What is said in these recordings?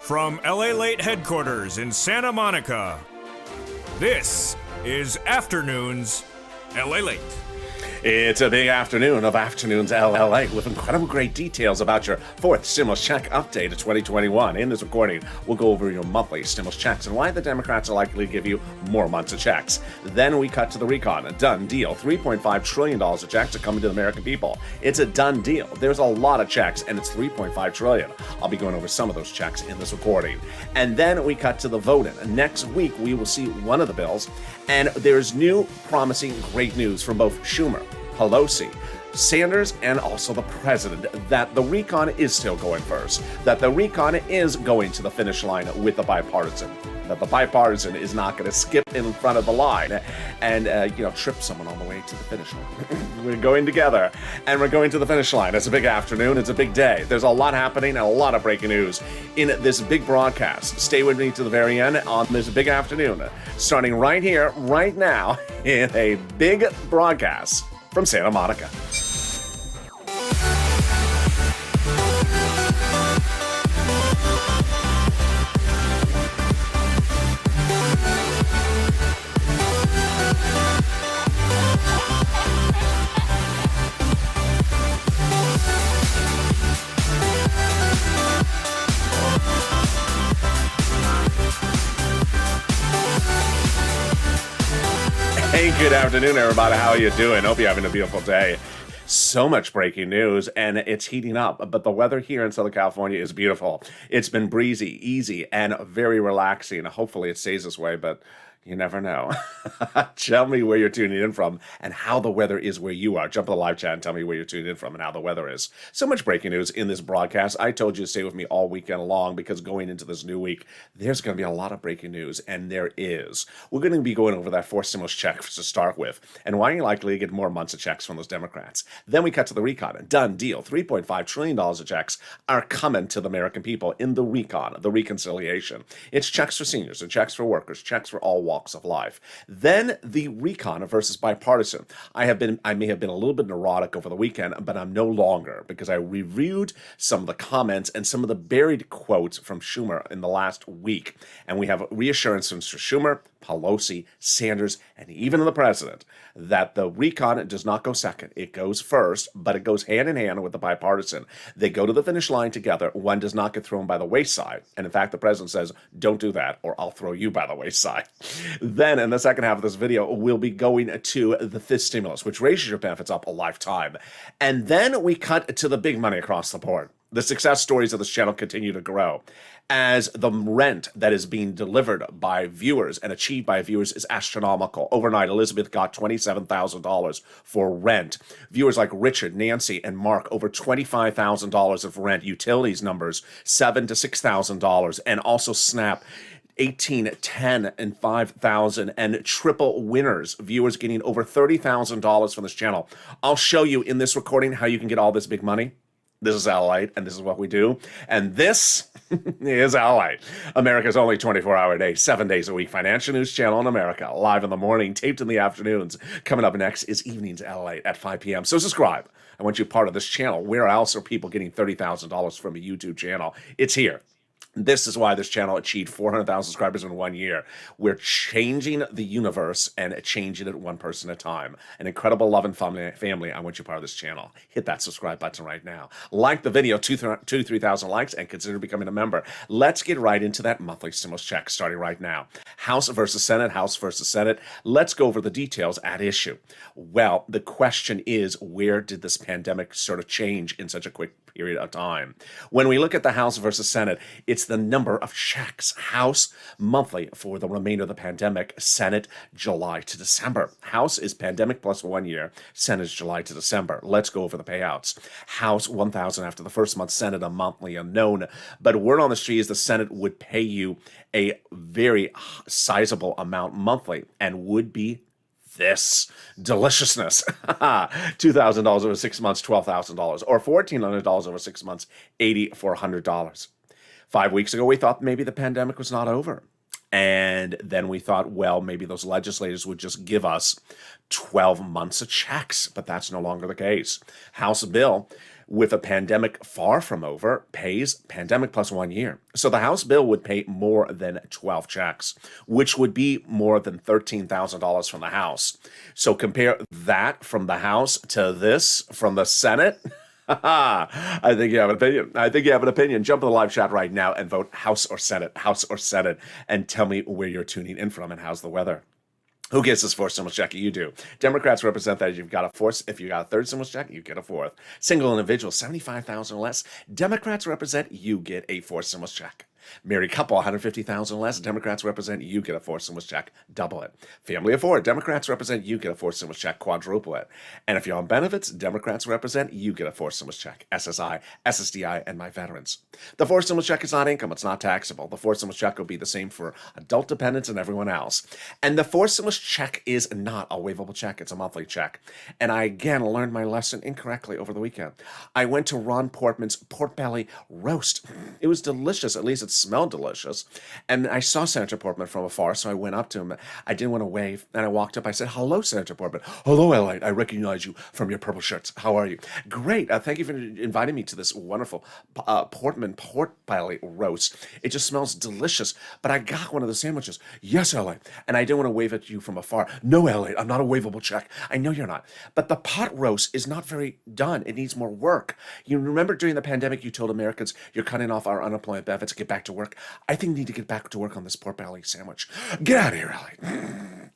From LALATE headquarters in Santa Monica, this is Afternoons LALATE. It's a big afternoon of Afternoons LALATE with incredible great details about your fourth stimulus check update of 2021. In this recording, we'll go over your monthly stimulus checks and why the Democrats are likely to give you more months of checks. Then we cut to the recon, a done deal. $3.5 trillion of checks are coming to the American people. It's a done deal. There's a lot of checks, and it's $3.5 trillion. I'll be going over some of those checks in this recording. And then we cut to the voting. Next week, we will see one of the bills, and there's new, promising, great news from both Schumer, Pelosi, Sanders, and also the president that the recon is still going first, that the recon is going to the finish line with the bipartisan, that the bipartisan is not going to skip in front of the line and, trip someone on the way to the finish line. We're going together, and we're going to the finish line. It's a big afternoon. It's a big day. There's a lot happening and a lot of breaking news in this big broadcast. Stay with me to the very end on this big afternoon, starting right here, right now, in a big broadcast from Santa Monica. Hey, good afternoon, everybody. How are you doing? Hope you're having a beautiful day. So much breaking news, and it's heating up, but the weather here in Southern California is beautiful. It's been breezy, easy, and very relaxing. Hopefully it stays this way, but you never know. Tell me where you're tuning in from and how the weather is where you are. Jump in the live chat and tell me where you're tuning in from and how the weather is. So much breaking news in this broadcast. I told you to stay with me all weekend long because going into this new week, there's going to be a lot of breaking news, and there is. We're going to be going over that fourth stimulus check to start with and why you're likely to get more months of checks from those Democrats. Then we cut to the recon. A done deal. $3.5 trillion of checks are coming to the American people in the recon, the reconciliation. It's checks for seniors and checks for workers, checks for all walks of life. Then the recon versus bipartisan. I may have been a little bit neurotic over the weekend, but I'm no longer because I reviewed some of the comments and some of the buried quotes from Schumer in the last week. And we have reassurances from Schumer, Pelosi, Sanders, and even the president that the recon does not go second. It goes first, but it goes hand in hand with the bipartisan. They go to the finish line together. One does not get thrown by the wayside. And in fact, the president says, don't do that or I'll throw you by the wayside. Then in the second half of this video, we'll be going to the fifth stimulus, which raises your benefits up a lifetime. And then we cut to the big money across the board. The success stories of this channel continue to grow as the rent that is being delivered by viewers and achieved by viewers is astronomical. Overnight, Elizabeth got $27,000 for rent. Viewers like Richard, Nancy, and Mark, over $25,000 of rent. Utilities numbers, $7,000 to $6,000. And also Snap, 18, 10, and 5,000, and triple winners, viewers getting over $30,000 from this channel. I'll show you in this recording how you can get all this big money. This is LALATE, and this is what we do. And this is LALATE, America's only 24-hour day, 7 days a week financial news channel in America. Live in the morning, taped in the afternoons. Coming up next is Evenings LALATE at 5 p.m. So subscribe. I want you part of this channel. Where else are people getting $30,000 from a YouTube channel? It's here. This is why this channel achieved 400,000 subscribers in 1 year. We're changing the universe and changing it one person at a time. An incredible love and family. I want you part of this channel. Hit that subscribe button right now. Like the video, 3,000 likes, and consider becoming a member. Let's get right into that monthly stimulus check starting right now. House versus Senate, House versus Senate. Let's go over the details at issue. Well, the question is, where did this pandemic sort of change in such a quick period of time? When we look at the House versus Senate, it's the number of checks. House monthly for the remainder of the pandemic. Senate July to December. House is pandemic plus 1 year. Senate is July to December. Let's go over the payouts. House 1,000 after the first month. Senate a monthly unknown. But word on the street is the Senate would pay you a very sizable amount monthly and would be this deliciousness. $2,000 over 6 months, $12,000, or $1,400 over 6 months, $8,400. 5 weeks ago, we thought maybe the pandemic was not over. And then we thought, well, maybe those legislators would just give us 12 months of checks, but that's no longer the case. House bill with a pandemic far from over, pays pandemic plus 1 year. So the House bill would pay more than 12 checks, which would be more than $13,000 from the House. So compare that from the House to this from the Senate. I think you have an opinion. I think you have an opinion. Jump in the live chat right now and vote House or Senate, and tell me where you're tuning in from and how's the weather. Who gets this fourth stimulus check? You do. Democrats represent that you've got a fourth. If you got a third stimulus check, you get a fourth. Single individual, 75,000 or less. Democrats represent you get a fourth stimulus check. Married couple, 150,000 less. Democrats represent you get a fourth stimulus check. Double it. Family of four. Democrats represent you get a fourth stimulus check. Quadruple it. And if you're on benefits, Democrats represent you get a fourth stimulus check. SSI, SSDI, and my veterans. The fourth stimulus check is not income. It's not taxable. The fourth stimulus check will be the same for adult dependents and everyone else. And the fourth stimulus check is not a waivable check. It's a monthly check. And I again learned my lesson incorrectly over the weekend. I went to Ron Portman's pork belly roast. It was delicious. At least it smelled delicious. And I saw Senator Portman from afar, so I went up to him. I didn't want to wave, and I walked up. I said, "Hello, Senator Portman." "Hello, LALATE. I recognize you from your purple shirts. How are you?" "Great. Thank you for inviting me to this wonderful Portman pork belly roast. It just smells delicious, but I got one of the sandwiches." "Yes, LALATE." "And I didn't want to wave at you from afar." "No, LALATE. I'm not a waivable check." "I know you're not. But the pot roast is not very done. It needs more work. You remember during the pandemic, you told Americans you're cutting off our unemployment benefits to get back to work. I think we need to get back to work on this pork belly sandwich." "Get out of here, LALATE."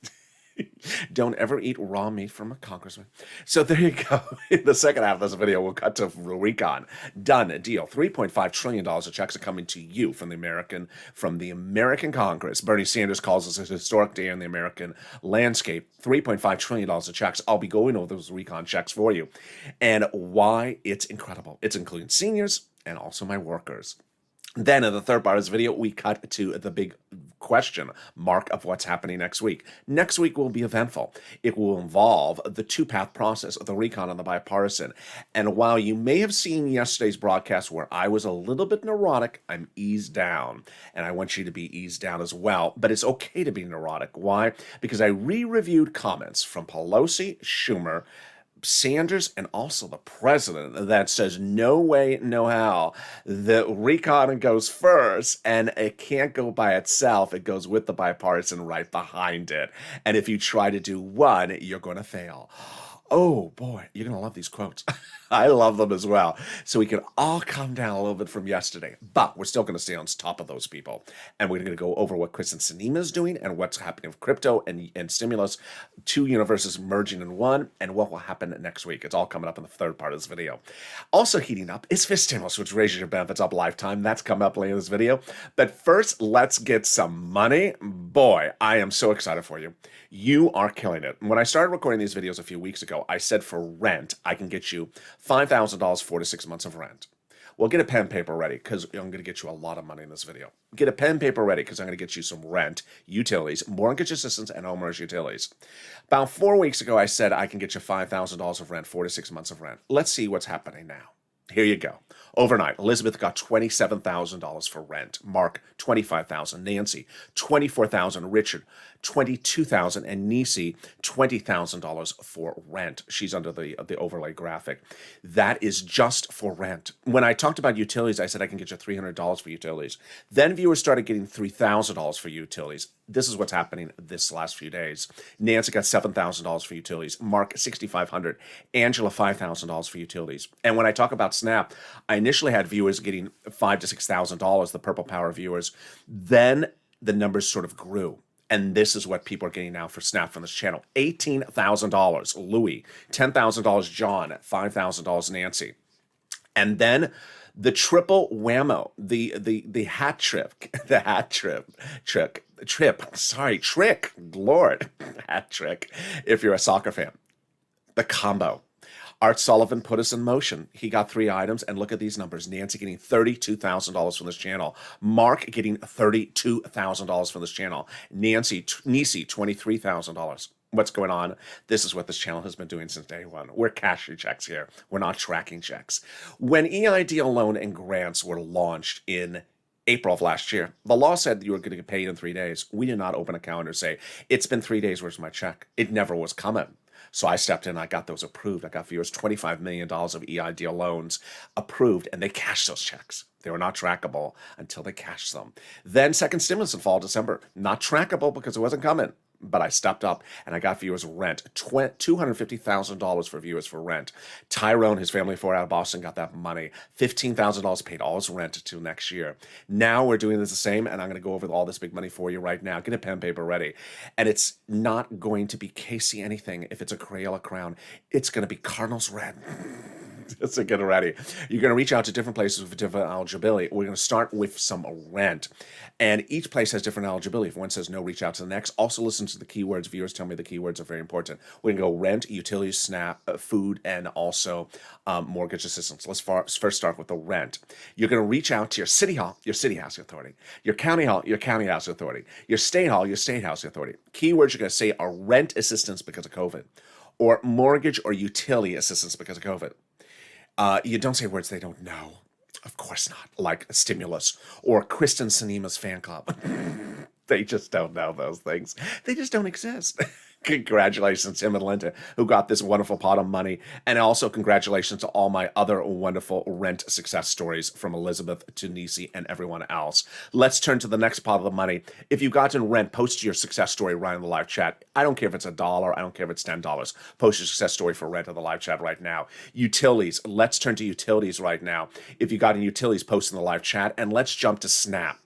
Don't ever eat raw meat from a congressman. So there you go. In the second half of this video, we'll cut to recon. Done deal. $3.5 trillion of checks are coming to you from the American Congress. Bernie Sanders calls this a historic day in the American landscape. $3.5 trillion of checks. I'll be going over those recon checks for you and why it's incredible. It's including seniors and also my workers. Then in the third part of this video, we cut to the big question mark of what's happening next week. Next week will be eventful. It will involve the two-path process of the recon and the bipartisan. And while you may have seen yesterday's broadcast where I was a little bit neurotic, I'm eased down. And I want you to be eased down as well. But it's okay to be neurotic. Why? Because I re-reviewed comments from Pelosi, Schumer, Sanders, and also the president that says no way, no how. The recon goes first, and it can't go by itself. It goes with the bipartisan right behind it. And if you try to do one, you're going to fail. Oh boy, you're going to love these quotes. I love them as well. So we can all calm down a little bit from yesterday, but we're still going to stay on top of those people. And we're going to go over what Kristen Sinema is doing and what's happening with crypto and stimulus, two universes merging in one, and what will happen next week. It's all coming up in the third part of this video. Also heating up is Fish Stimulus, which raises your benefits up lifetime. That's coming up later in this video. But first, let's get some money. Boy, I am so excited for you. You are killing it. When I started recording these videos a few weeks ago, I said for rent, I can get you $5,000, 4 to 6 months of rent. Well, get a pen and paper ready because I'm going to get you a lot of money in this video. Get a pen and paper ready because I'm going to get you some rent, utilities, mortgage assistance, and homeowners utilities. About 4 weeks ago, I said I can get you $5,000 of rent, 4 to 6 months of rent. Let's see what's happening now. Here you go. Overnight, Elizabeth got $27,000 for rent. Mark, $25,000. Nancy, $24,000. Richard, $22,000. And Nisi, $20,000 for rent. She's under the overlay graphic. That is just for rent. When I talked about utilities, I said I can get you $300 for utilities. Then viewers started getting $3,000 for utilities. This is what's happening this last few days. Nancy got $7,000 for utilities. Mark, $6,500. Angela, $5,000 for utilities. And when I talk about Snap, I initially had viewers getting $5,000 to $6,000, the Purple Power viewers. Then the numbers sort of grew. And this is what people are getting now for Snap from this channel. $18,000, Louis. $10,000, John. $5,000, Nancy. And then the triple whammo, the hat trick, trick, Lord, hat trick, if you're a soccer fan. The combo. Art Sullivan put us in motion. He got 3 items, and look at these numbers. Nancy getting $32,000 from this channel. Mark getting $32,000 from this channel. Nisi, $23,000. What's going on? This is what this channel has been doing since day one. We're cashing checks here. We're not tracking checks. When EIDL loan and grants were launched in April of last year, the law said that you were going to get paid in 3 days. We did not open a calendar and say, it's been 3 days, where's my check? It never was coming. So I stepped in, I got those approved. I got viewers $25 million of EIDL loans approved, and they cashed those checks. They were not trackable until they cashed them. Then second stimulus in fall, December, not trackable because it wasn't coming. But I stepped up and I got viewers rent, $250,000 for viewers for rent. Tyrone, his family of four out of Boston, got that money. $15,000 paid all his rent until next year. Now we're doing this the same, and I'm going to go over all this big money for you right now. Get a pen and paper ready. And it's not going to be Casey anything if it's a Crayola crown. It's going to be Cardinals red. So get ready. You're going to reach out to different places with different eligibility. We're going to start with some rent. And each place has different eligibility. If one says no, reach out to the next. Also listen to the keywords. Viewers tell me the keywords are very important. We're going to go rent, utilities, SNAP, food, and also mortgage assistance. Let's first start with the rent. You're going to reach out to your city hall, your city housing authority, your county hall, your county housing authority, your state hall, your state housing authority. Keywords you're going to say are rent assistance because of COVID, or mortgage or utility assistance because of COVID. You don't say words they don't know. Of course not. Like a stimulus or Kristen Sinema's fan club. They just don't know those things. They just don't exist. Congratulations to him and Linda, who got this wonderful pot of money. And also congratulations to all my other wonderful rent success stories, from Elizabeth to Nisi and everyone else. Let's turn to the next pot of the money. If you've gotten rent, post your success story right in the live chat. I don't care if it's $1. I don't care if it's $10. Post your success story for rent in the live chat right now. Utilities. Let's turn to utilities right now. If you got any utilities, post in the live chat. And let's jump to SNAP.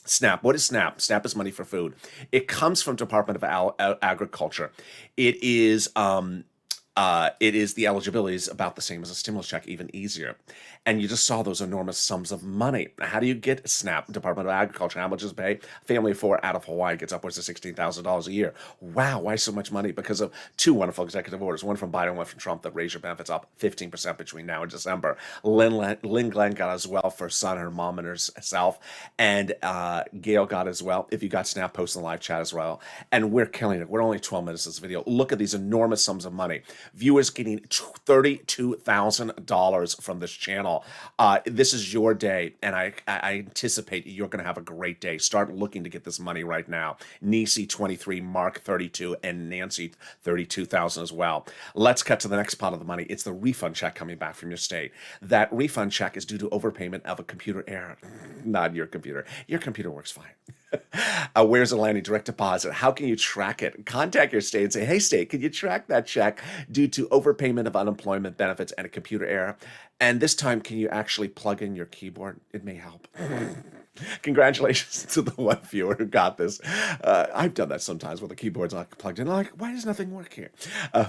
SNAP. What is SNAP? SNAP is money for food. It comes from Department of Agriculture. It is the eligibility is about the same as a stimulus check, even easier. And you just saw those enormous sums of money. How do you get SNAP? Department of Agriculture. How much does it pay? Family of four out of Hawaii gets upwards of $16,000 a year. Wow, why so much money? Because of two wonderful executive orders, one from Biden, one from Trump, that raise your benefits up 15% between now and December. Lynn Glenn got as well for her son, her mom, and herself. And Gail got as well. If you got SNAP, post in the live chat as well. And we're killing it. We're only 12 minutes of this video. Look at these enormous sums of money. Viewers getting $32,000 from this channel. This is your day, and I anticipate you're going to have a great day. Start looking to get this money right now. Nisi 23, Mark 32, and Nancy 32,000 as well. Let's cut to the next part of the money. It's the refund check coming back from your state. That refund check is due to overpayment of a computer error. Not your computer. Your computer works fine. Where's it landing? Direct deposit. How can you track it? Contact your state and say, hey, state, can you track that check due to overpayment of unemployment benefits and a computer error? And this time, can you actually plug in your keyboard? It may help. Congratulations to the one viewer who got this. I've done that sometimes when the keyboard's not plugged in. I'm like, why does nothing work here? One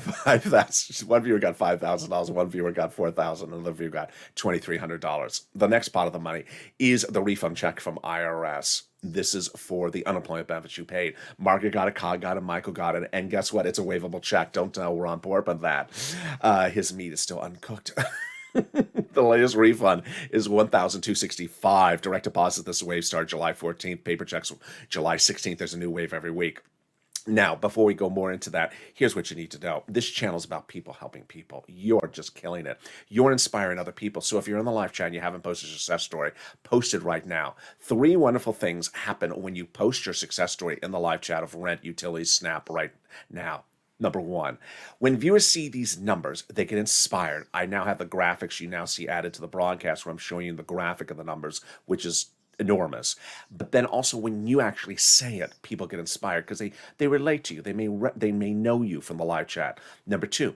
viewer got $5,000, one viewer got $4,000, another viewer got $2,300. The next part of the money is the refund check from IRS. This is for the unemployment benefits you paid. Margaret got it, Cog got it, Michael got it, and guess what? It's a waivable check. Don't tell we're on board with that. His meat is still uncooked. The latest refund is $1,265. Direct deposit this wave started July 14th. Paper checks July 16th. There's a new wave every week. Now, before we go more into that, here's what you need to know. This channel is about people helping people. You're just killing it. You're inspiring other people. So if you're in the live chat and you haven't posted your success story, post it right now. 3 wonderful things happen when you post your success story in the live chat of rent, utilities, SNAP right now. Number 1, when viewers see these numbers, they get inspired. I now have the graphics you now see added to the broadcast where I'm showing you the graphic of the numbers, which is enormous. But then also when you actually say it, people get inspired because they relate to you. They may know you from the live chat. Number 2,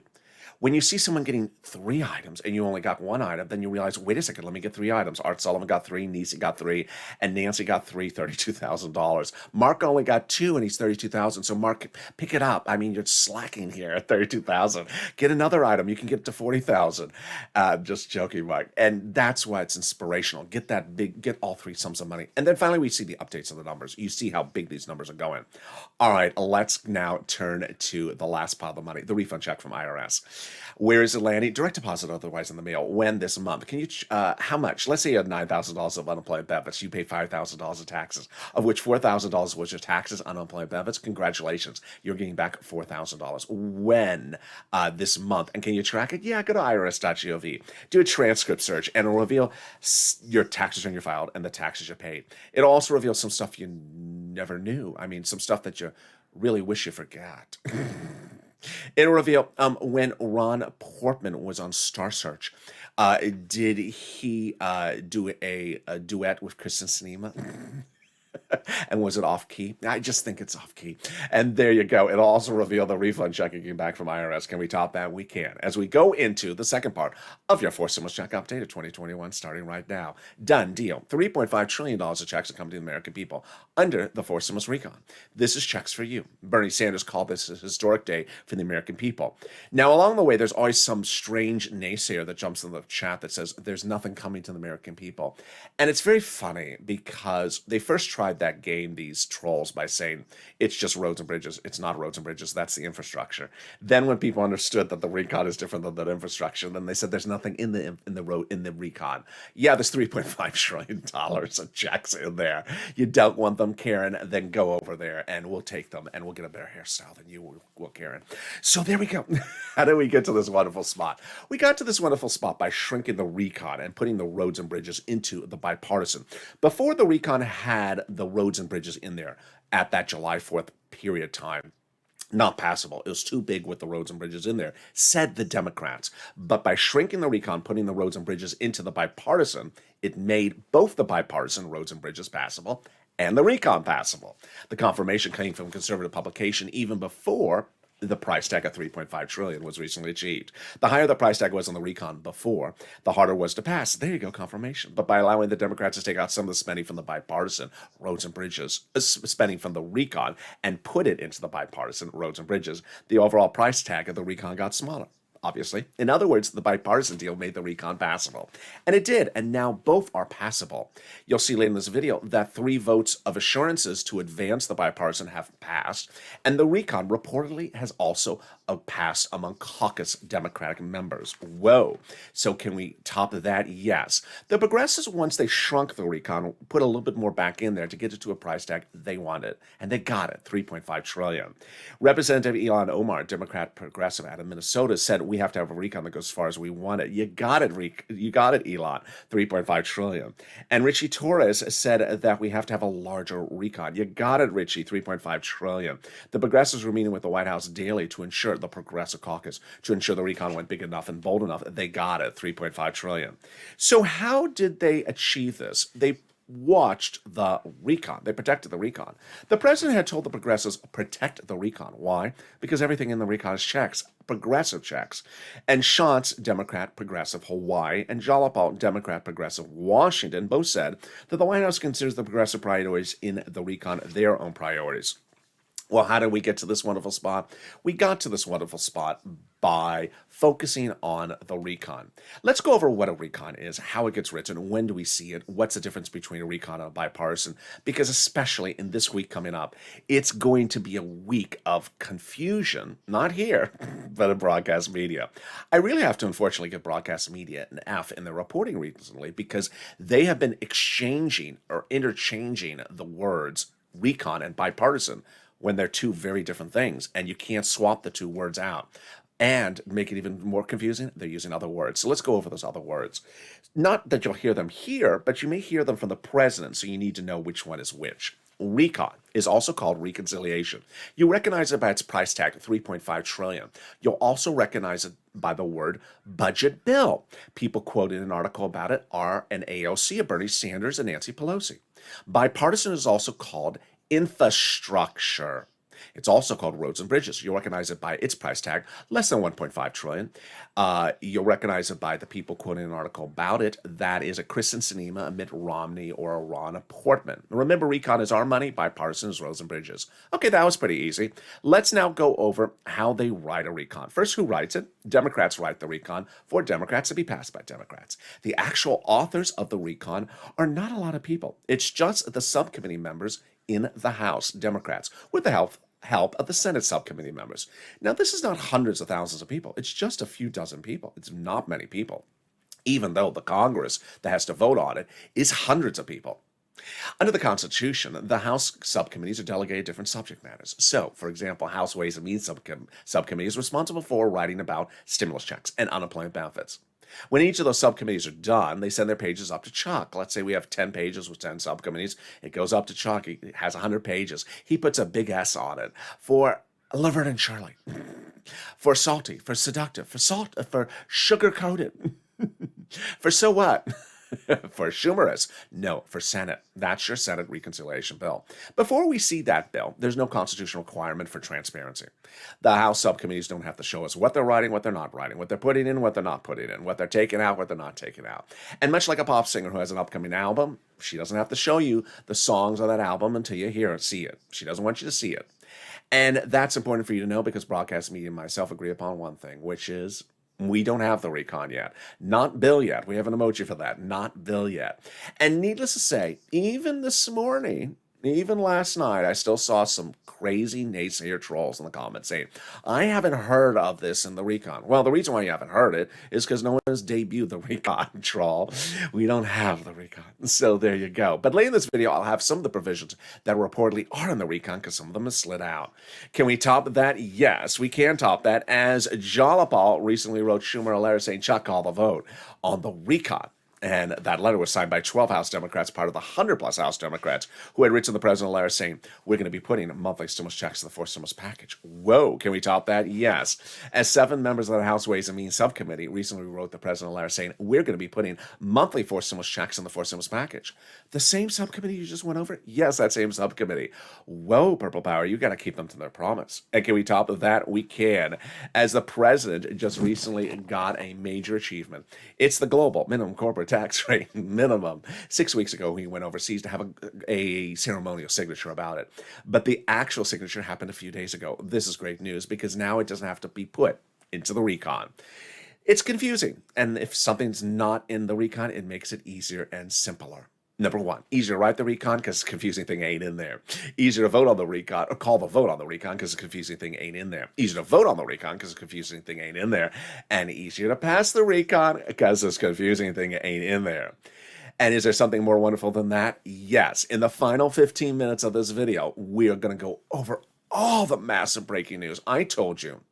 when you see someone getting 3 items and you only got 1 item, then you realize, wait a second, let me get 3 items. Art Sullivan got 3, Nisi got 3, and Nancy got 3, $32,000. Mark only got 2 and he's $32,000. So Mark, pick it up. I mean, you're slacking here at $32,000. Get another item. You can get to $40,000. Just joking, Mark. And that's why it's inspirational. Get all 3 sums of money. And then finally, we see the updates of the numbers. You see how big these numbers are going. All right, let's now turn to the last part of the money, the refund check from IRS. Where is it landing? Direct deposit, otherwise in the mail. When this month? Can you? How much? Let's say you had $9,000 of unemployment benefits. You pay $5,000 of taxes, of which $4,000 was your taxes, unemployment benefits. Congratulations, you're getting back $4,000. When? This month. And can you track it? Yeah, go to irs.gov. Do a transcript search, and it'll reveal your tax return you filed and the taxes you paid. It'll also reveal some stuff you never knew. I mean, some stuff that you really wish you forgot. It'll reveal when Ron Portman was on Star Search. Did he do a duet with Kristen Sinema? And was it off key? I just think it's off key. And there you go. It'll also reveal the refund check you came back from IRS. Can we top that? We can. As we go into the second part of your Forced Stimulus Check update of 2021, starting right now. Done deal. $3.5 trillion of checks are coming to the American people under the Forced Stimulus recon. This is checks for you. Bernie Sanders called this a historic day for the American people. Now, along the way, there's always some strange naysayer that jumps in the chat that says there's nothing coming to the American people. And it's very funny because they first tried that game, these trolls, by saying it's just roads and bridges. It's not roads and bridges. That's the infrastructure. Then when people understood that the recon is different than that infrastructure, then they said there's nothing in the recon. Yeah, there's $3.5 trillion of checks in there. You don't want them, Karen, then go over there and we'll take them and we'll get a better hairstyle than you will, Karen. So there we go. How did we get to this wonderful spot? We got to this wonderful spot by shrinking the recon and putting the roads and bridges into the bipartisan. Before the recon had the roads and bridges in there at that July 4th period time, not passable. It was too big with the roads and bridges in there, said the Democrats. But by shrinking the recon, putting the roads and bridges into the bipartisan, it made both the bipartisan roads and bridges passable and the recon passable. The confirmation came from conservative publication even before the price tag of $3.5 trillion was recently achieved. The higher the price tag was on the recon before, the harder it was to pass. There you go, confirmation. But by allowing the Democrats to take out some of the spending from the bipartisan roads and bridges, spending from the recon, and put it into the bipartisan roads and bridges, the overall price tag of the recon got smaller. Obviously. In other words, the bipartisan deal made the recon passable. And it did, and now both are passable. You'll see later in this video that 3 votes of assurances to advance the bipartisan have passed, and the recon reportedly has also passed among caucus Democratic members. Whoa. So can we top that? Yes. The progressives, once they shrunk the recon, put a little bit more back in there to get it to a price tag they wanted, and they got it, $3.5 trillion. Representative Ilhan Omar, Democrat progressive out of Minnesota, said we have to have a recon that goes as far as we want it. You got it, Elon. $3.5 trillion. And Richie Torres said that we have to have a larger recon. You got it, Richie. $3.5 trillion. The progressives were meeting with the White House daily to ensure the progressive caucus, to ensure the recon went big enough and bold enough. They got it. $3.5 trillion. So how did they achieve this? They watched the recon. They protected the recon. The president had told the progressives, protect the recon. Why? Because everything in the recon is checks, progressive checks. And Shantz, Democrat, progressive Hawaii, and Jalapal, Democrat, progressive Washington, both said that the White House considers the progressive priorities in the recon their own priorities. Well, how did we get to this wonderful spot? We got to this wonderful spot by focusing on the recon. Let's go over what a recon is, how it gets written, when do we see it, what's the difference between a recon and a bipartisan, because especially in this week coming up, it's going to be a week of confusion, not here, but in broadcast media. I really have to unfortunately give broadcast media an F in their reporting recently because they have been exchanging or interchanging the words recon and bipartisan when they're two very different things, and you can't swap the two words out. And make it even more confusing, they're using other words. So let's go over those other words. Not that you'll hear them here, but you may hear them from the president, so you need to know which one is which. Recon is also called reconciliation. You recognize it by its price tag, $3.5 trillion. You'll also recognize it by the word budget bill. People quoted in an article about it are an AOC of Bernie Sanders and Nancy Pelosi. Bipartisan is also called infrastructure. It's also called roads and bridges. You'll recognize it by its price tag, less than $1.5 trillion. You'll recognize it by the people quoting an article about it. That is a Kristen Sinema, a Mitt Romney, or a Ron Portman. Remember, recon is our money, bipartisan is roads and bridges. Okay, that was pretty easy. Let's now go over how they write a recon. First, who writes it? Democrats write the recon for Democrats to be passed by Democrats. The actual authors of the recon are not a lot of people. It's just the subcommittee members in the House, Democrats, with the help of the Senate subcommittee members. Now, this is not hundreds of thousands of people. It's just a few dozen people. It's not many people, even though the Congress that has to vote on it is hundreds of people. Under the Constitution, the House subcommittees are delegated different subject matters. So, for example, House Ways and Means Subcommittee is responsible for writing about stimulus checks and unemployment benefits. When each of those subcommittees are done, they send their pages up to Chuck. Let's say we have 10 pages with 10 subcommittees. It goes up to Chuck. It has 100 pages. He puts a big S on it. For Laverne and Shirley. For salty, for seductive, for sugar-coated. For so what? For Schumerous. No, for Senate. That's your Senate reconciliation bill. Before we see that bill, there's no constitutional requirement for transparency. The House subcommittees don't have to show us what they're writing, what they're not writing, what they're putting in, what they're not putting in, what they're taking out, what they're not taking out. And much like a pop singer who has an upcoming album, she doesn't have to show you the songs on that album until you hear it, see it. She doesn't want you to see it. And that's important for you to know because broadcast media and myself agree upon one thing, which is we don't have the recon yet. Not bill yet. We have an emoji for that. Not bill yet. And needless to say, even this morning, even last night, I still saw some crazy naysayer trolls in the comments saying, I haven't heard of this in the recon. Well, the reason why you haven't heard it is because no one has debuted the recon, troll. We don't have the recon. So there you go. But later in this video, I'll have some of the provisions that reportedly are in the recon because some of them have slid out. Can we top that? Yes, we can top that, as Jalapal recently wrote Schumer a letter saying, Chuck, call the vote on the recon. And that letter was signed by 12 House Democrats, part of the 100-plus House Democrats, who had written the president a letter saying, we're going to be putting monthly stimulus checks in the fourth stimulus package. Whoa, can we top that? Yes. As 7 members of the House Ways and Means Subcommittee recently wrote the president a letter saying, we're going to be putting monthly fourth stimulus checks in the fourth stimulus package. The same subcommittee you just went over? Yes, that same subcommittee. Whoa, Purple Power, you got to keep them to their promise. And can we top that? We can. As the president just recently got a major achievement. It's the global minimum corporate tax rate minimum. 6 weeks ago, he went overseas to have a ceremonial signature about it. But the actual signature happened a few days ago. This is great news because now it doesn't have to be put into the recon. It's confusing. And if something's not in the recon, it makes it easier and simpler. Number one, easier to write the recon because the confusing thing ain't in there. Easier to vote on the recon, or call the vote on the recon because the confusing thing ain't in there. Easier to vote on the recon because the confusing thing ain't in there. And easier to pass the recon because this confusing thing ain't in there. And is there something more wonderful than that? Yes. In the final 15 minutes of this video, we are going to go over all the massive breaking news. I told you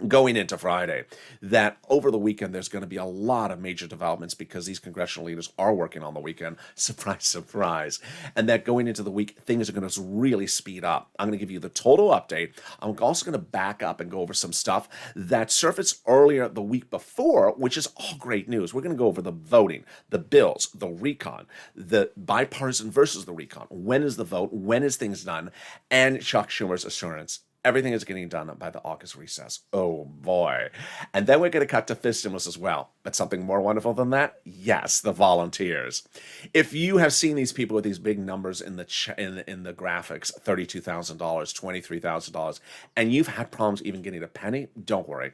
going into Friday that over the weekend there's going to be a lot of major developments because these congressional leaders are working on the weekend. Surprise, surprise. And that going into the week, things are going to really speed up. I'm going to give you the total update. I'm also going to back up and go over some stuff that surfaced earlier the week before, which is all great news. We're going to go over the voting, the bills, the recon, the bipartisan versus the recon. When is the vote? When is things done? And Chuck Schumer's assurance everything is getting done by the August recess. Oh, boy. And then we're going to cut to fifth stimulus as well. But something more wonderful than that? Yes, the volunteers. If you have seen these people with these big numbers in the graphics, $32,000, $23,000, and you've had problems even getting a penny, don't worry.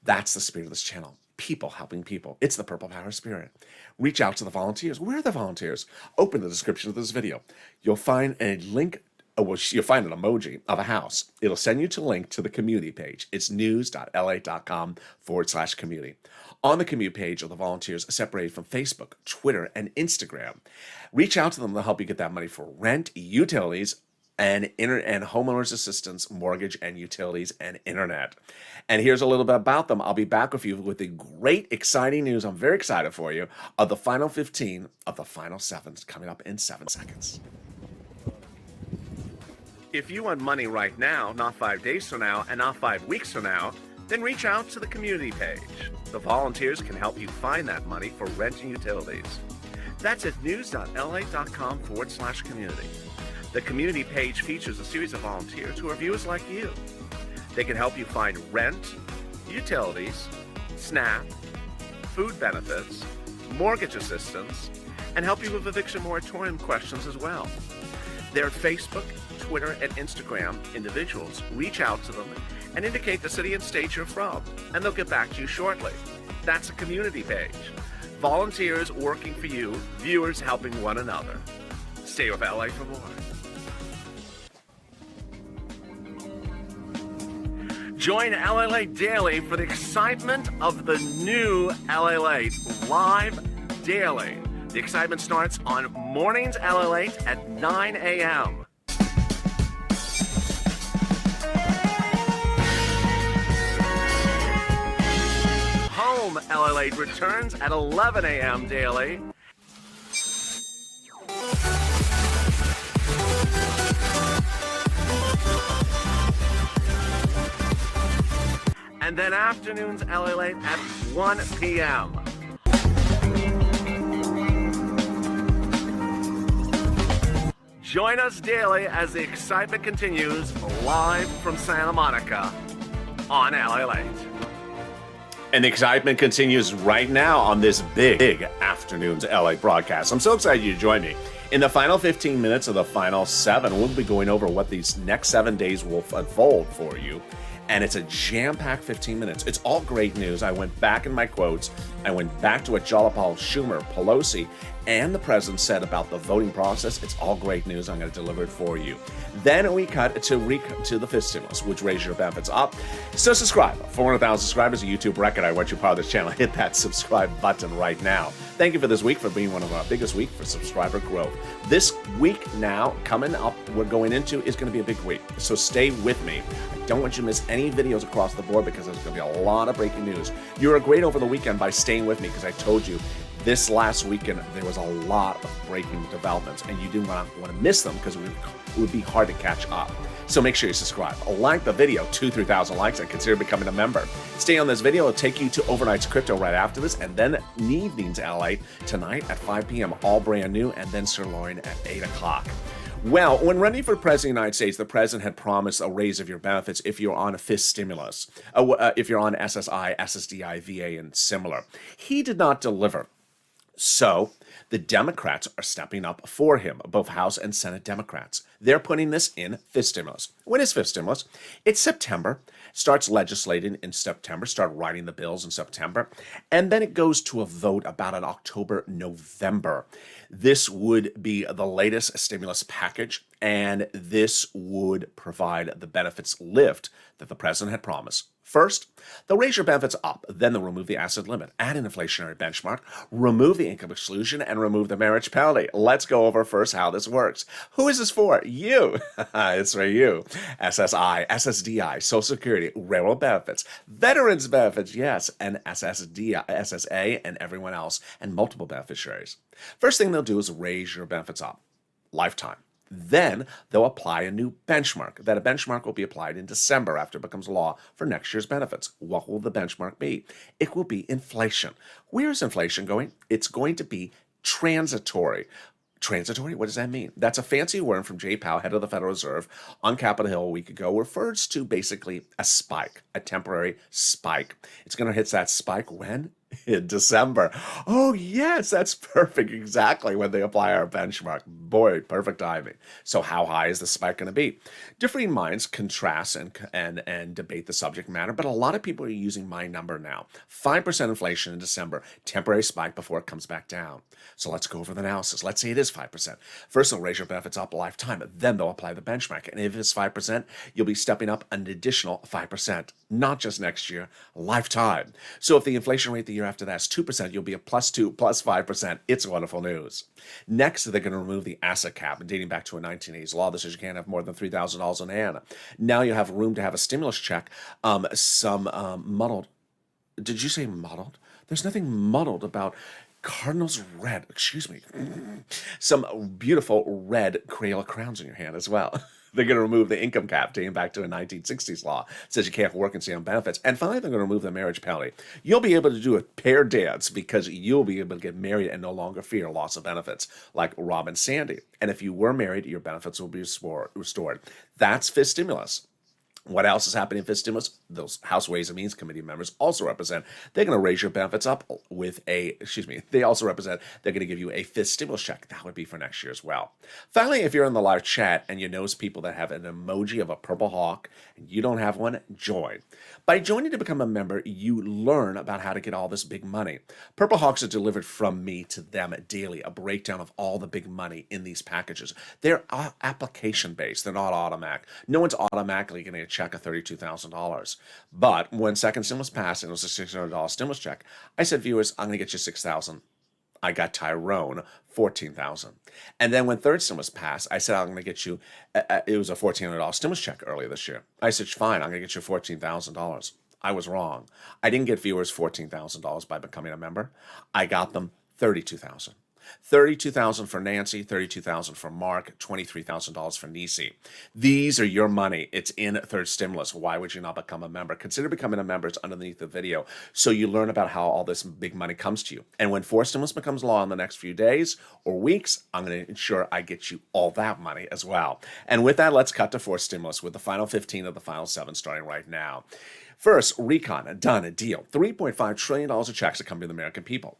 That's the spirit of this channel. People helping people. It's the Purple Power spirit. Reach out to the volunteers. Where are the volunteers? Open the description of this video. You'll find a link. You'll find an emoji of a house. It'll send you to a link to the community page. It's news.la.com/community. On the community page are the volunteers separated from Facebook, Twitter, and Instagram. Reach out to them. They'll help you get that money for rent, utilities, and homeowners assistance, mortgage, and utilities, and internet. And here's a little bit about them. I'll be back with you with the great, exciting news. I'm very excited for you of the final 15 of the final 7 coming up in 7 seconds. If you want money right now, not 5 days from now, and not 5 weeks from now, then reach out to the community page. The volunteers can help you find that money for rent and utilities. That's at news.la.com/community. The community page features a series of volunteers who are viewers like you. They can help you find rent, utilities, SNAP, food benefits, mortgage assistance, and help you with eviction moratorium questions as well. They're at Facebook, Twitter, and Instagram. Individuals, reach out to them and indicate the city and state you're from, and they'll get back to you shortly. That's a community page. Volunteers working for you, viewers helping one another. Stay with LA for more. Join LALATE Daily for the excitement of the new LALATE live daily. The excitement starts on mornings LALATE at 9 a.m. Home LALATE returns at 11 a.m. daily. and then afternoons LA Late at 1 p.m. Join us daily as the excitement continues live from Santa Monica on LA Late. And the excitement continues right now on this big Afternoons LA broadcast. I'm so excited you join me. In the final 15 minutes of the final 7, we'll be going over what these next 7 days will unfold for you. And it's a jam-packed 15 minutes. It's all great news. I went back in my quotes. I went back to what Jalopal, Schumer, Pelosi, and the president said about the voting process. It's all great news. I'm going to deliver it for you. Then we cut to the fifth stimulus, which raises your benefits up. So subscribe. 400,000 subscribers, a YouTube record. I want you part of this channel. Hit that subscribe button right now. Thank you for this week, for being one of our biggest weeks for subscriber growth. This week now, coming up, we're going into is going to be a big week. So stay with me. I don't want you to miss any videos across the board because there's going to be a lot of breaking news. You were great over the weekend by staying with me because I told you this last weekend there was a lot of breaking developments and you do not want to miss them because it would be hard to catch up. So make sure you subscribe. Like the video, 2,000-3,000 likes, and consider becoming a member. Stay on this video. It'll take you to Overnight's Crypto right after this, and then Evenings LA tonight at 5 p.m., all brand new, and then Sirloin at 8 o'clock. Well, when running for president of the United States, the president had promised a raise of your benefits if you're on a fifth stimulus, if you're on SSI, SSDI, VA, and similar. He did not deliver. So the Democrats are stepping up for him, both House and Senate Democrats. They're putting this in fifth stimulus. When is fifth stimulus? It's September. Starts legislating in September, start writing the bills in September, and then it goes to a vote about in October, November. This would be the latest stimulus package, and this would provide the benefits lift that the president had promised. First, they'll raise your benefits up, then they'll remove the asset limit, add an inflationary benchmark, remove the income exclusion, and remove the marriage penalty. Let's go over first how this works. Who is this for? You. It's for you. SSI, SSDI, Social Security, railroad benefits, veterans benefits, yes, and SSDI, SSA, and everyone else, and multiple beneficiaries. First thing they'll do is raise your benefits up, lifetime. Then they'll apply a new benchmark. That a benchmark will be applied in December after it becomes law for next year's benefits. What will the benchmark be? It will be inflation. Where is inflation going? It's going to be transitory. Transitory? What does that mean? That's a fancy word from Jay Powell, head of the Federal Reserve, on Capitol Hill a week ago, refers to basically a spike, a temporary spike. It's going to hit that spike when? In December. Oh, yes, that's perfect. Exactly when they apply our benchmark. Boy, perfect timing. So how high is the spike going to be? Differing minds contrast and debate the subject matter, but a lot of people are using my number now. 5% inflation in December, temporary spike before it comes back down. So let's go over the analysis. Let's say it is 5%. First, they'll raise your benefits up a lifetime. Then they'll apply the benchmark. And if it's 5%, you'll be stepping up an additional 5%. Not just next year, lifetime. So if the inflation rate the year after that's 2%, you'll be a +2, +5%. It's wonderful news. Next, they're going to remove the asset cap, dating back to a 1980s law. This is you can't have more than $3,000 on hand. Now you have room to have a stimulus check. Muddled. Did you say muddled? There's nothing muddled about Cardinals red. Excuse me. Some beautiful red Crayola crowns in your hand as well. They're going to remove the income cap dating back to a 1960s law. It says you can't work and stay on benefits. And finally, they're going to remove the marriage penalty. You'll be able to do a pair dance because you'll be able to get married and no longer fear loss of benefits, like Rob and Sandy. And if you were married, your benefits will be restored. That's fifth stimulus. What else is happening in fifth stimulus? Those House Ways and Means Committee members also represent. They're going to raise your benefits up with they also represent, they're going to give you a fifth stimulus check. That would be for next year as well. Finally, if you're in the live chat and you notice people that have an emoji of a purple hawk and you don't have one, join. By joining to become a member, you learn about how to get all this big money. Purple Hawks are delivered from me to them daily, a breakdown of all the big money in these packages. They're application-based. They're not automatic. No one's automatically going to check of $32,000. But when second stimulus passed and it was a $600 stimulus check, I said, viewers, I'm going to get you $6,000. I got Tyrone $14,000. And then when third stimulus passed, I said, I'm going to get you, it was a $1,400 stimulus check earlier this year. I said, fine, I'm going to get you $14,000. I was wrong. I didn't get viewers $14,000 by becoming a member. I got them $32,000. $32,000 for Nancy, $32,000 for Mark, $23,000 for Nisi. These are your money. It's in third stimulus. Why would you not become a member? Consider becoming a member. It's underneath the video, so you learn about how all this big money comes to you. And when fourth stimulus becomes law in the next few days or weeks, I'm going to ensure I get you all that money as well. And with that, let's cut to fourth stimulus with the final 15 of the final 7 starting right now. First, recon, done, a deal. $3.5 trillion of checks that come to the American people.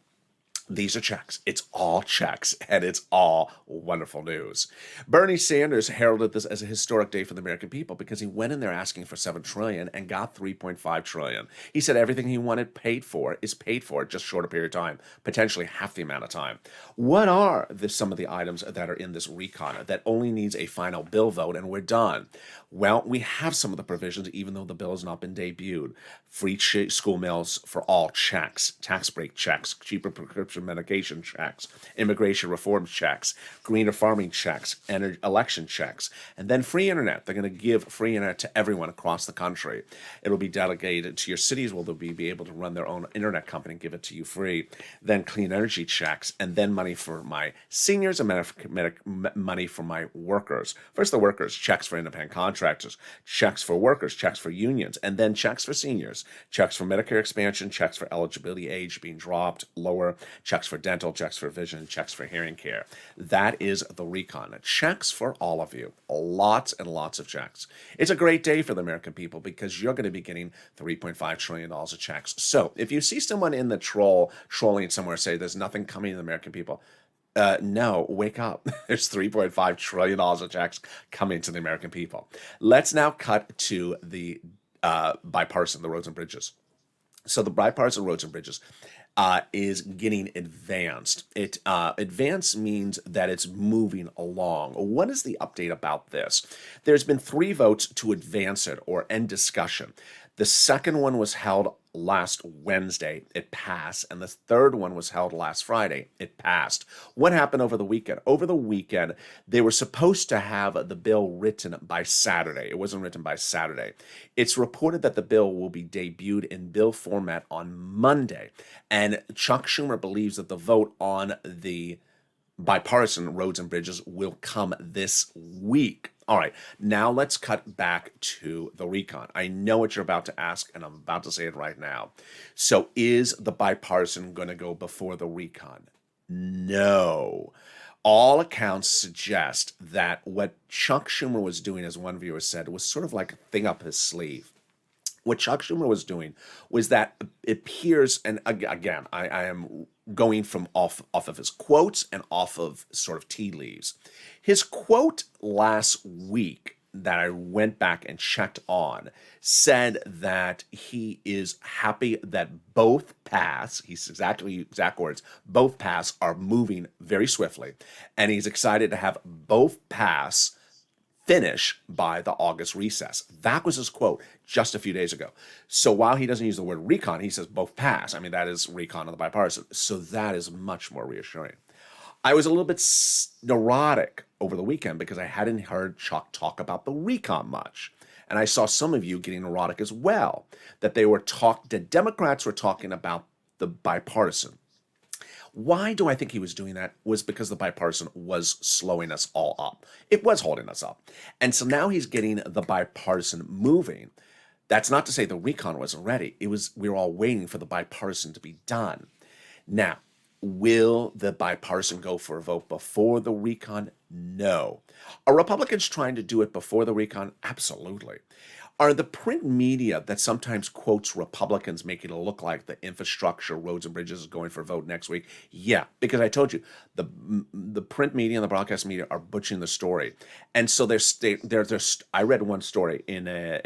These are checks. It's all checks, and it's all wonderful news. Bernie Sanders heralded this as a historic day for the American people because he went in there asking for $7 trillion and got $3.5 trillion. He said everything he wanted paid for is paid for just short a period of time, potentially half the amount of time. What are some of the items that are in this recon that only needs a final bill vote and we're done? Well, we have some of the provisions, even though the bill has not been debuted. Free school meals for all checks, tax break checks, cheaper prescription medication checks, immigration reform checks, greener farming checks, and election checks, and then free internet. They're going to give free internet to everyone across the country. It'll be delegated to your cities where they'll be able to run their own internet company and give it to you free. Then clean energy checks, and then money for my seniors and money for my workers. First, the workers, checks for independent contractors, checks for workers, checks for unions, and then checks for seniors, checks for Medicare expansion, checks for eligibility age being dropped lower, checks for dental, checks for vision, checks for hearing care. That is the recon. Checks for all of you. Lots and lots of checks. It's a great day for the American people because you're going to be getting $3.5 trillion of checks. So if you see someone in the trolling somewhere say there's nothing coming to the American people, no, wake up. There's $3.5 trillion of checks coming to the American people. Let's now cut to the bipartisan, the roads and bridges. So the bipartisan roads and bridges is getting advanced. Advanced means that it's moving along. What is the update about this? There's been 3 votes to advance it or end discussion. The second one was held last Wednesday. It passed. And the third one was held last Friday. It passed. What happened over the weekend? Over the weekend, they were supposed to have the bill written by Saturday. It wasn't written by Saturday. It's reported that the bill will be debuted in bill format on Monday. And Chuck Schumer believes that the vote on the bipartisan roads and bridges will come this week. All right, now let's cut back to the recon. I know what you're about to ask, and I'm about to say it right now. So is the bipartisan going to go before the recon? No. All accounts suggest that what Chuck Schumer was doing, as one viewer said, was sort of like a thing up his sleeve. What Chuck Schumer was doing was that it appears, and again, I am going from off of his quotes and off of sort of tea leaves. His quote last week that I went back and checked on said that he is happy that both paths, exact words, both paths are moving very swiftly, and he's excited to have both paths finish by the August recess. That was his quote just a few days ago. So while he doesn't use the word recon, he says both pass. I mean, that is recon on the bipartisan. So that is much more reassuring. I was a little bit neurotic over the weekend because I hadn't heard Chuck talk about the recon much. And I saw some of you getting neurotic as well, that the Democrats were talking about the bipartisan. Why do I think he was doing that? Was because the bipartisan was slowing us all up. It was holding us up. And so now he's getting the bipartisan moving. That's not to say the recon wasn't ready. We were all waiting for the bipartisan to be done. Now, will the bipartisan go for a vote before the recon? No. Are Republicans trying to do it before the recon? Absolutely. Are the print media that sometimes quotes Republicans making it look like the infrastructure, roads and bridges is going for a vote next week? Yeah, because I told you, the print media and the broadcast media are butchering the story. And so I read one story in a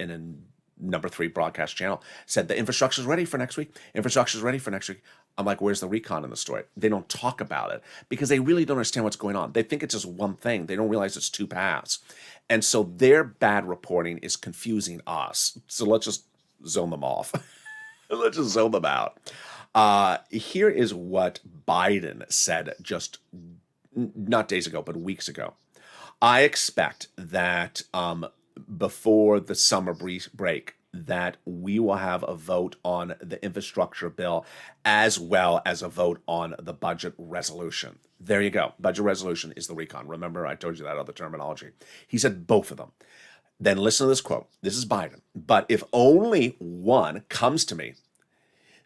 number 3 broadcast channel, said the infrastructure is ready for next week. Infrastructure is ready for next week. I'm like, where's the recon in the story? They don't talk about it because they really don't understand what's going on. They think it's just one thing. They don't realize it's 2 paths. And so their bad reporting is confusing us. So let's just zone them off. Let's just zone them out. Here is what Biden said just not days ago, but weeks ago. I expect that before the summer break, that we will have a vote on the infrastructure bill as well as a vote on the budget resolution. There you go. Budget resolution is the recon. Remember, I told you that other terminology. He said both of them. Then listen to this quote. This is Biden. But if only one comes to me,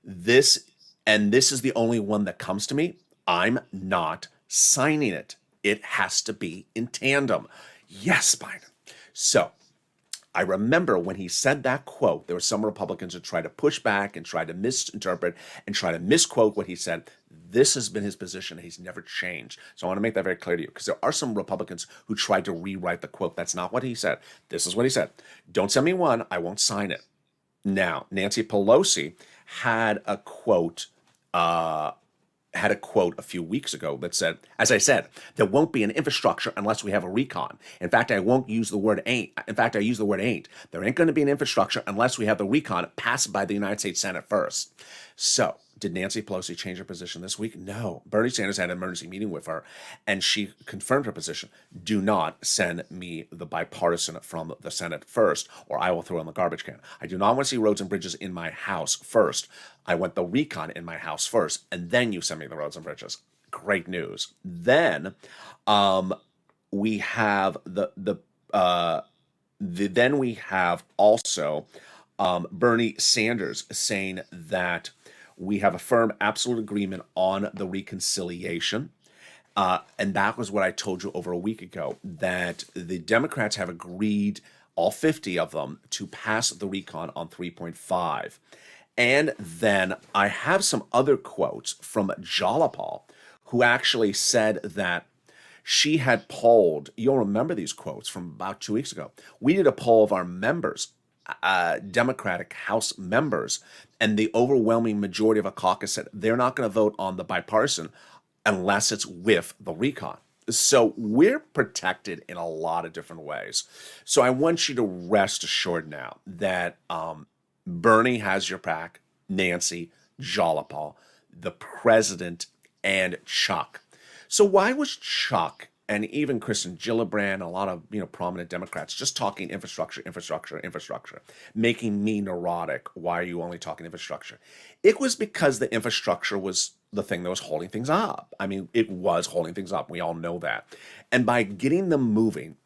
this is the only one that comes to me, I'm not signing it. It has to be in tandem. Yes, Biden. So I remember when he said that quote, there were some Republicans who tried to push back and try to misinterpret and try to misquote what he said. This has been his position. He's never changed. So I want to make that very clear to you, because there are some Republicans who tried to rewrite the quote. That's not what he said. This is what he said. Don't send me one. I won't sign it. Now, Nancy Pelosi had a quote a few weeks ago that said, as I said, there won't be an infrastructure unless we have a recon. In fact, I won't use the word ain't. In fact, I use the word ain't. There ain't going to be an infrastructure unless we have the recon passed by the United States Senate first. So, did Nancy Pelosi change her position this week? No. Bernie Sanders had an emergency meeting with her, and she confirmed her position. Do not send me the bipartisan from the Senate first, or I will throw in the garbage can. I do not want to see roads and bridges in my house first. I want the recon in my house first, and then you send me the roads and bridges. Great news. Then we have then we have also Bernie Sanders saying that we have a firm absolute agreement on the reconciliation. And that was what I told you over a week ago, that the Democrats have agreed, all 50 of them, to pass the recon on 3.5. And then I have some other quotes from Jalapal, who actually said that she had polled, you'll remember these quotes from about 2 weeks ago. We did a poll of our members, Democratic House members, and the overwhelming majority of a caucus said they're not going to vote on the bipartisan unless it's with the recon. So we're protected in a lot of different ways. So I want you to rest assured now that Bernie has your back, Nancy, Jalapal, the president, and Chuck. So why was Chuck and even Kristen Gillibrand, a lot of prominent Democrats, just talking infrastructure, making me neurotic? Why are you only talking infrastructure? It was because the infrastructure was the thing that was holding things up. I mean, it was holding things up. We all know that. And by getting them moving,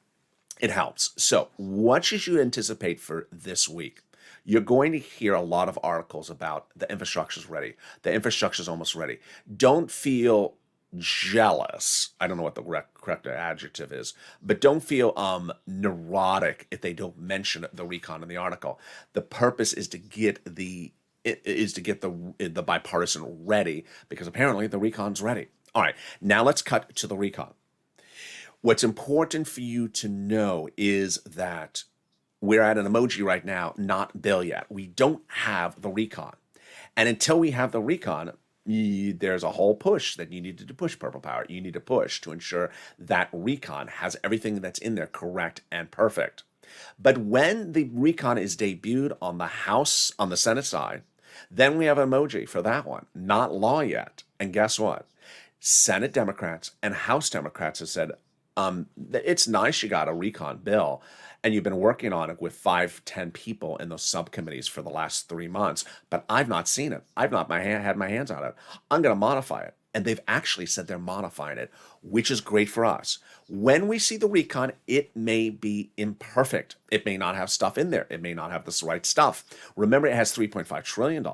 it helps. So what should you anticipate for this week? You're going to hear a lot of articles about the infrastructure's ready. The infrastructure's almost ready. Don't feel jealous. I don't know what the correct adjective is, but don't feel neurotic if they don't mention the recon in the article. The purpose is to get the bipartisan ready, because apparently the recon's ready. All right, now let's cut to the recon. What's important for you to know is that we're at an emoji right now, not bill yet. We don't have the recon. And until we have the recon, there's a whole push that you need to push, Purple Power. You need to push to ensure that recon has everything that's in there correct and perfect. But when the recon is debuted on the Senate side, then we have an emoji for that one. Not law yet. And guess what? Senate Democrats and House Democrats have said, it's nice you got a recon bill, and you've been working on it with 5-10 people in those subcommittees for the last 3 months, but I've not seen it. I've not had my hands on it. I'm going to modify it. And they've actually said they're modifying it, which is great for us. When we see the recon, it may be imperfect. It may not have stuff in there. It may not have this right stuff. Remember, it has $3.5 trillion,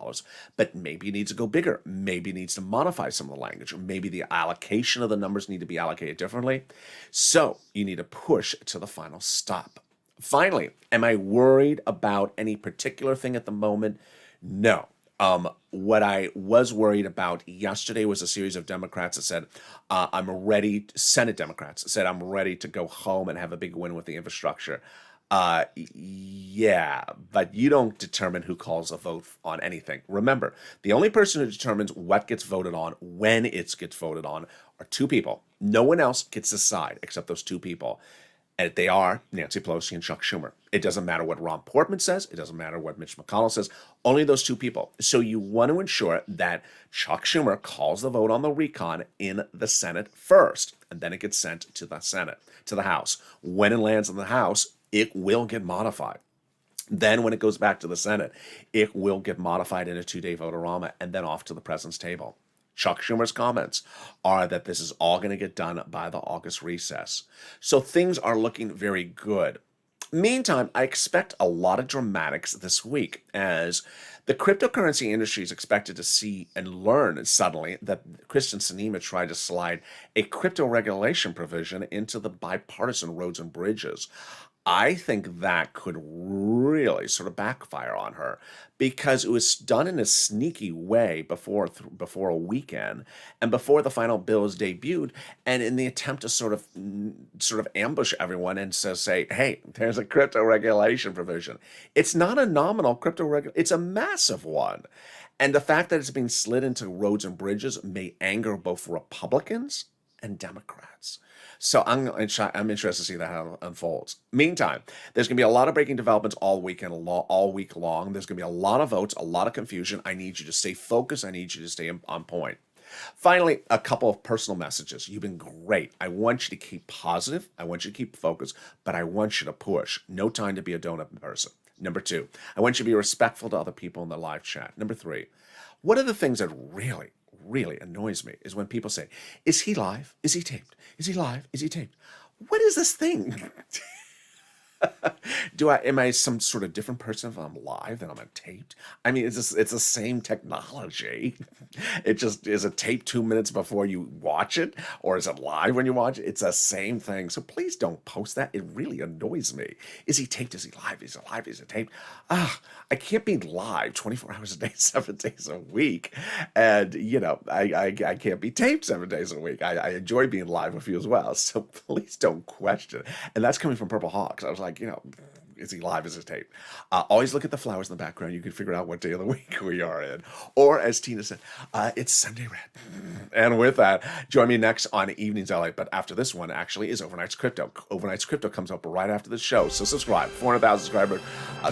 but maybe it needs to go bigger. Maybe it needs to modify some of the language, or maybe the allocation of the numbers need to be allocated differently. So you need to push to the final stop. Finally, am I worried about any particular thing at the moment? No. What I was worried about yesterday was a series of Democrats that said, Senate Democrats said, I'm ready to go home and have a big win with the infrastructure. Yeah, but you don't determine who calls a vote on anything. Remember, the only person who determines what gets voted on, when it gets voted on, are two people. No one else gets to decide except those two people. And they are Nancy Pelosi and Chuck Schumer. It doesn't matter what Ron Portman says. It doesn't matter what Mitch McConnell says. Only those two people. So you want to ensure that Chuck Schumer calls the vote on the recon in the Senate first, and then it gets sent to the Senate, to the House. When it lands in the House, it will get modified. Then when it goes back to the Senate, it will get modified in a 2-day vote-a-rama and then off to the president's table. Chuck Schumer's comments are that this is all going to get done by the August recess. So things are looking very good. Meantime, I expect a lot of dramatics this week as the cryptocurrency industry is expected to see and learn suddenly that Kristen Sinema tried to slide a crypto regulation provision into the bipartisan roads and bridges. I think that could really sort of backfire on her because it was done in a sneaky way before a weekend and before the final bill is debuted, and in the attempt to sort of ambush everyone and say, hey, there's a crypto regulation provision. It's not a nominal crypto regulation; it's a massive one. And the fact that it's being slid into roads and bridges may anger both Republicans and Democrats. So I'm interested to see that how it unfolds. Meantime, there's going to be a lot of breaking developments all week long. There's going to be a lot of votes, a lot of confusion. I need you to stay focused. I need you to stay on point. Finally, a couple of personal messages. You've been great. I want you to keep positive. I want you to keep focused, but I want you to push. No time to be a donut person. Number 2, I want you to be respectful to other people in the live chat. Number 3, one of the things that really annoys me is when people say, is he live? Is he taped? Is he live? Is he taped? What is this thing? Am I some sort of different person if I'm live than I'm taped? I mean, it's the same technology. It just, is it taped 2 minutes before you watch it? Or is it live when you watch it? It's the same thing. So please don't post that. It really annoys me. Is he taped? Is he live? Is it live? Is it taped? I can't be live 24 hours a day, 7 days a week. And, I can't be taped 7 days a week. I enjoy being live with you as well. So please don't question. And that's coming from Purple Hawks. I was like, is he live? Is it taped? Always look at the flowers in the background. You can figure out what day of the week we are in. Or as Tina said, it's Sunday Red. And with that, join me next on Evenings LA. But after this one, actually, is Overnight's Crypto. Overnight's Crypto comes up right after the show. So subscribe. 400,000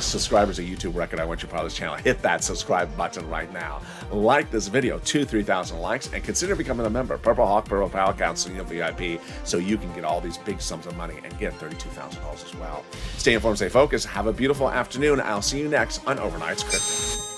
subscribers, a YouTube record. I want you part of this channel. Hit that subscribe button right now. Like this video, 3,000 likes, and consider becoming a member. Purple Hawk, Purple Pal Council, VIP, so you can get all these big sums of money and get $32,000 as well. Stay informed, stay focused. Have a beautiful afternoon. I'll see you next on Overnight's Crypto.